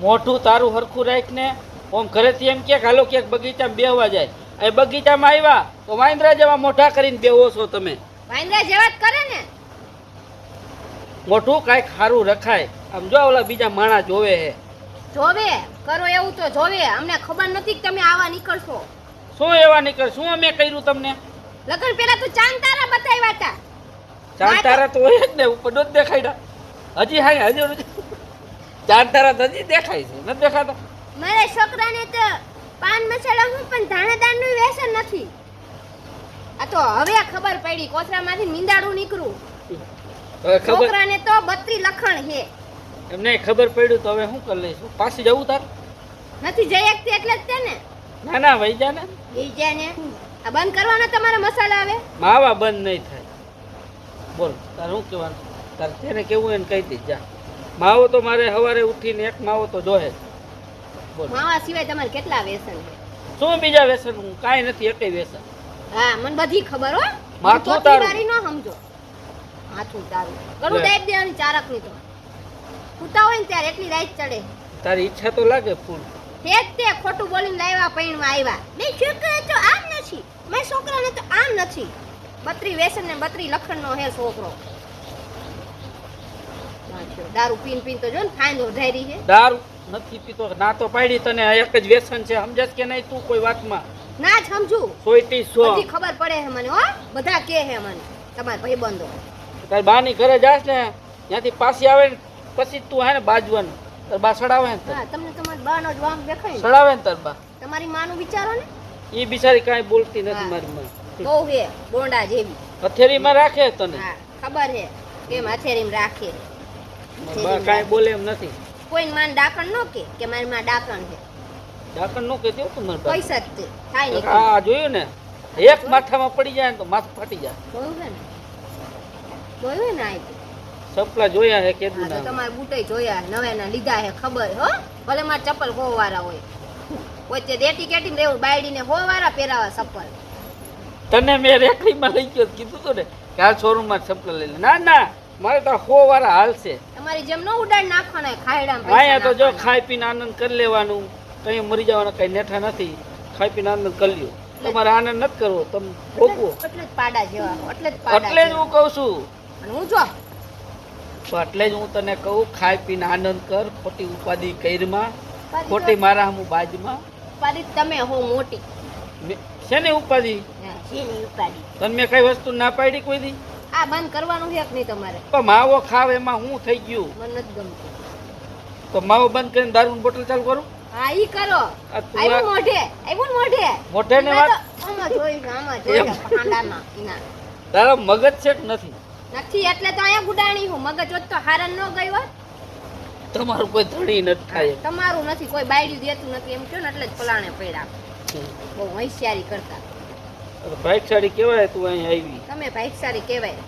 મોઢું તારું હરખું રાખ ને. ઓમ ઘરેથી એમ કે હાલો ક્યાંક બગીચામાં બેહવા જાય. એ બગીચામાં આવ્યા તો વાંદરા જેવા મોઢા કરીને બેહો છો તમે. વાંદરા જેવા જ કરે ને. મોઢું કાંઈક સારું રખાય. આમ જો ઓલા બીજા માણા જોવે હે. જોવે કરો એવું તો જોવે. અમને ખબર નથી કે તમે આવા નીકળશો. શું એવા નીકળ? શું અમે કર્યું તમને? લગન પેલા તો ચાંદ તારા બતાવ્યા હતા. ચાંદ તારા તો હોય જ ને, ઉપર જ દેખાડ્યા. હજી હાય હજી ચાંદ તારા તો હજી દેખાય છે, નથી દેખાતા? મારા છોકરાને તો પાન મસાલા હું પણ ધાણાદારનું વ્યસન નથી. આ તો હવે ખબર પડી કોથરામાંથી મીંદાડું નીકળું. છોકરાને તો 32 લખણ છે. એમને ખબર પડ્યું તો હવે શું કરી લઈશું? પાછી જવું તાર? નથી જઈ શકતી એટલે જ તે ને. ના ના વહી જા ને. વહી જા ને. આ બંધ કરવાના તમારા મસાલા આવે. માવા બંધ નહીં થાય. બોલ તાર શું કહેવાનું? તાર તેને કેવું એને કહી દઈ જા. માવો તો મારે સવારે ઉઠીને એક માવો તો જોહે. બોલ માવા સિવાય તમારે કેટલા વ્યસન છે? શું બીજા વ્યસન? હું કાંઈ નથી એકેય વ્યસન. હા મને બધી ખબર હો. માથું તારું મારી ન સમજો. માથું તારું કરું દાઈ દેવાની ચારક ની તો કૂતા હોય ને ત્યારે એટલી રાત ચડે. તારી ઈચ્છા તો લાગે ફૂલ. હે તે ખોટું બોલીને લાવ્યા પૈણમાં આવ્યા. મે છોકરા તો આમ નથી, મે છોકરાને તો આમ નથી. 32 વ્યસન ને 32 લખણ નો હે છોકરો. દારૂ પીન પીન તો જો ને ફાઈન ઉધારી છે. દારૂ નથી પીતો ના તો પાડી તને એક જ વ્યસન છે. સમજસ કે નહીં તું કોઈ વાતમાં? ના જ સમજુ. સોઈટી સો બધી ખબર પડે છે મને હો. બધા કે હે મને તમાર ભાઈબંધો. તાર બાની ઘરે જાસ ને ત્યાંથી પાછી આવે ને પછી તું હે ને બાજવાનું તાર બા સડાવે ને. હા તમને તમારી બાનો જ વાંક દેખાય ને. સડાવે ને તાર બા. તમારી માનું વિચારો ને. ઈ બિચારી કાંઈ બોલતી નથી મારી માં. બહુ હે બોંડા જેવી. હથેળીમાં રાખે તને. હા ખબર હે કેમ હથેળીમાં રાખે. બા કાંઈ બોલે એમ નથી. કોઈ માન ડાકણ નો કે મારી માં ડાકણ છે. ડાકણ નો કહેતી તું મને. પૈસા જ તે થાય ને. હા જોયું ને, એક માથામાં પડી જાય ને તો માથું ફાટી જાય. જોયું છે ને. જોયું ને આ સપલા જોયા હે કેદું તો ના. તમારે બૂટે જોયા નવે ના લીધા હે ખબર હો. ભલે માર ચપ્પલ હો વાળા હોય. કોઈ તે દેટી કેટી રેવું બાયડીને હો વાળા પહેરાવા ચપ્પલ. તને મેં રેકડીમાં લઈ ગયો કીધું તું ને કે આ શોરૂમમાં ચપ્પલ લઈ લે. ના ના મારે તો 100 વાળા હાલશે. તમારી જેમ નો ઉડાડ નાખવાના ખાયડામાં. અહીંયા તો જો ખાઈ પીને આનંદ કરી લેવાનું. કઈ મરી જવાના કઈ નેઠા નથી. ખાઈ પીને આનંદ કરી લ્યો. તમારે આનંદ નથી કરવો તમે ભોગવો. એટલે જ પાડા જેવા એટલે જ પાડા. એટલે જ હું કહું છું. અને હું જો તો એટલે જ હું તને કહું ખાઈ પીને આનંદ કર. ખોટી ઉપાધિ કઈરમાં ખોટી મારા હમું બાજમાં. ઉપાધિ તમે હો મોટી. શેની ઉપાધિ? શેની ઉપાધિ? તને મેં કઈ વસ્તુ ના પાડી કોઈ દી? આ બંધ કરવાનું છે કે નહીં તમારે? પણ માવો ખાવ એમાં હું થઈ ગયું? મને નથી ગમતું. તો માવો બંધ કરીને દારૂની બોટલ ચાલુ કરું? હા ઈ કરો. આવ્યું મોઢે આવ્યું મોઢે. મોઢે ને વાત આમાં જોઈ પાંડામાં ઈના. તારા મગજ છે કે નથી? નથી એટલે તો અહીંયા ગુડાણી હું. મગજ હોત તો હારન ન ગઈ હોત. તમારું કોઈ ધણી નથી થાય. તમારું નથી કોઈ બાયડી દેતું નથી એમ કહો ને એટલે જ પલાણે પડ્યા. બહુ હોશિયારી કરતા. ભાઈસાડી કેવાય તું અહીં આવી. તમે ભાઈસારી કહેવાય.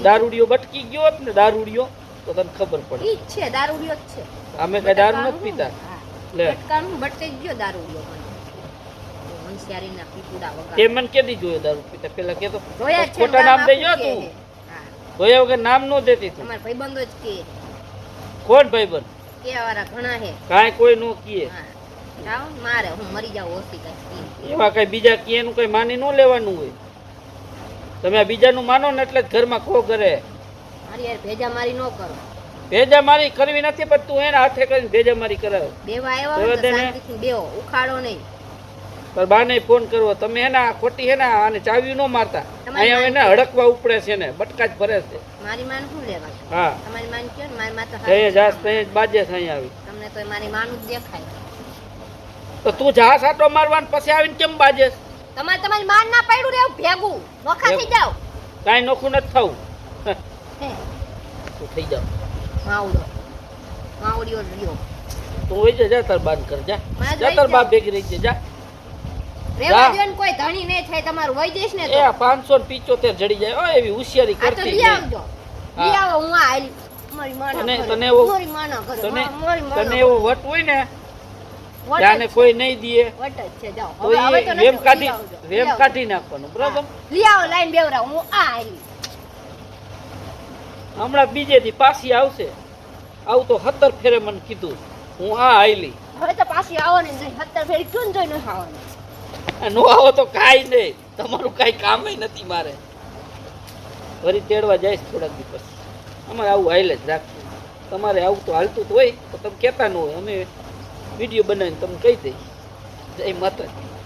દારૂડિયો બટકી ગયો હોત ને દારૂડિયો તો તને ખબર પડે. ઈ જ છે દારૂડિયો જ છે. અમે કઈ દારૂ નથી પીતા. લે બટકાનું બટકે જ ગયો દારૂડિયો પણ. હોશિયારીના પીપુડા વગર. તે મને કેદી જોયો દારૂ પીતા? પેલા કે તો જોયા છે ખોટા નામ દેજો તું. જોયા વગર નામ નો દેતી તું. તમારા ભાઈબંધો જ કે. કોણ ભાઈબંધ? કે વાળા ઘણા હે. કાંઈ કોઈ નો કીએ. જાવ મારે હું મરી જાવ ઓછી કઈ. એમાં કઈ બીજા કીએનું કઈ માની ન લેવાનું હોય. તમે આ બીજાનું માનો ને એટલે જ ઘરમાં ખો કરે. મારી યાર ભેજા મારી ન કરો. ભેજા મારી કરવી નથી પણ તું એને હાથે કરીને ભેજા મારી કરાવે. બેવા આવ્યો તો શાંતિથી બેહો ઉખાડો નહીં. પર બાને ફોન કરવો તમે એના ખોટી હે ને આને ચાવી ન મારતા. અહીંયા એને હડકવા ઉપડે છે ને બટકા જ ભરે છે. મારી માન શું લેવા? હા તમારી માન કયો ને મારી માં તો તે જાસ તે બાજે થઈ આવી. તમને તો મારી માનું જ દેખાય. તો તું જા સાટો મારવાન પછી આવીને કેમ બાજેસ? તમારી માન ના પડ્યું રેવ ભેગું નોખા થઈ જાવ. કાઈ નોખું નથી થવું. તું થઈ જાવ માવડો માવડીઓ રહ્યો. તું હોય જા તાર બાન કર જા. જા તાર બાપ ભેગી રહી જા. રેવા દો ને કોઈ ધણી નહીં થાય તમારું વઈ જઈશ ને તો. એ 575 જડી જાય. ઓ એવી હોશિયારી આ તો કરતી લઈ આવજો. લઈ આવો હું આ મારી માના તને ઘરે. તને એવો મારી માના ઘરે. મારી માના તને એવો વટ હોય ને વટ ત્યાંને જ કોઈ નહીં દીએ વટ જ છે જાઓ. તો હવે તો એ નથી, વેમ કાઢી લઈ આવજો. વેમ લઈ કાઢી નાખવાનું બરાબર. આવજો. લઈ આવો લાઈન બેવરા હું આ આલી. હમણાં બીજેથી પાછી આવશે. આવું તો 17 ફેરે મને કીધું હું આ આયલી હવે તો પાછી આવવાની જ નહીં 17 ફેરી ચૂન જોઈ ન આવવાની નો આવો તો કાંઈ નહીં તમારું કાંઈ કામ નથી મારે વળી તેડવા જઈશ થોડાક દિવસ અમારે આવું હાલે જ રાખવું તમારે આવું તો હાલતું જ હોય તો તમે કહેતા ન હોય અમે વિડીયો બનાવીને તમને કહી દઈએ જય માતાજી